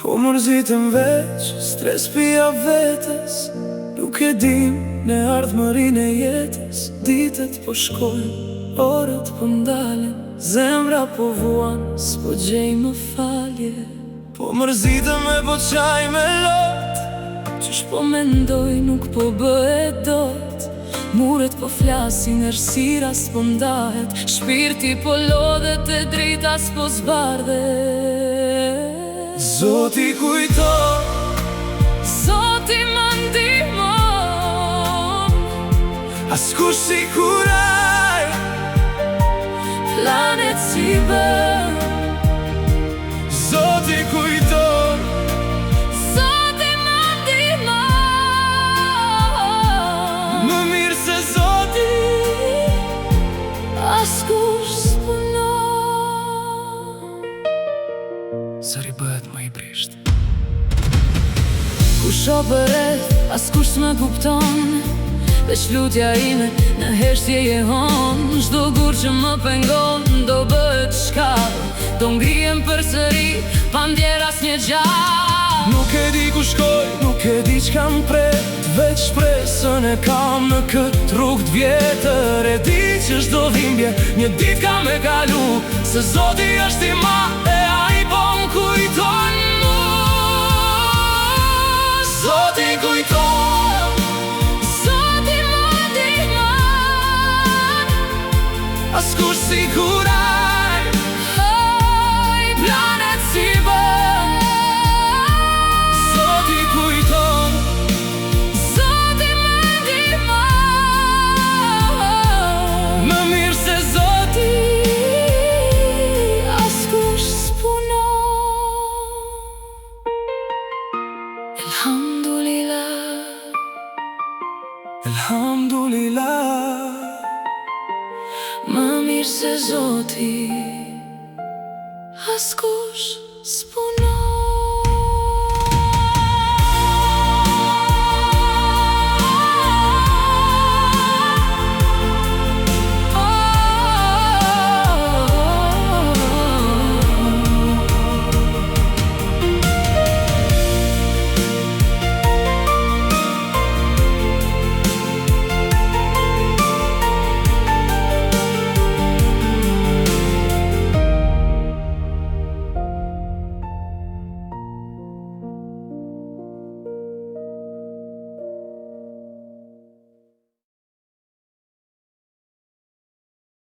Po mërzitëm veç, stres pia vetës. Nuk e dim në ardhmërin e jetës. Ditët po shkojnë, orët po ndalen, zemra po vuan, s'po gjej më falje. Po mërzitëm e po qaj me lot, qysh po mendoj nuk po bëhet dot. Muret po flasin, errësira s'po ndahet, shpirti po lodhet e drita s'po zbardhet. Zoti kujton, Zoti më ndihmon, askush si kuraj, planet si bën. Zoti kujton, Zoti më ndihmon, më mirë se Zoti askush s'punon. Sëri bëhet më i brisht. Kush o përreth, askush s'më kupton, veç lutja ime në heshtje jehon. Çdo gur që më pengon, do bëhet shkallë, do ngrihem përsëri, pa ndjer asnjë gjallë. Nuk e di ku shkoj, nuk e di çka m'pret, veç shpresën e kam në këtë rrugë t'vjetër. E di që çdo dhimbje një ditë ka me kalu, se Zoti është i madh e ai po m'kujton mu. Zoti kujton, Zoti më ndihmon, askush si kuraj, planet si bën. Zoti kujton, Zoti më ndihmon, më mirë se Zoti askush s'punon. Elhamdulillah, Elhamdulillah, më mirë se Zoti askush s'punon.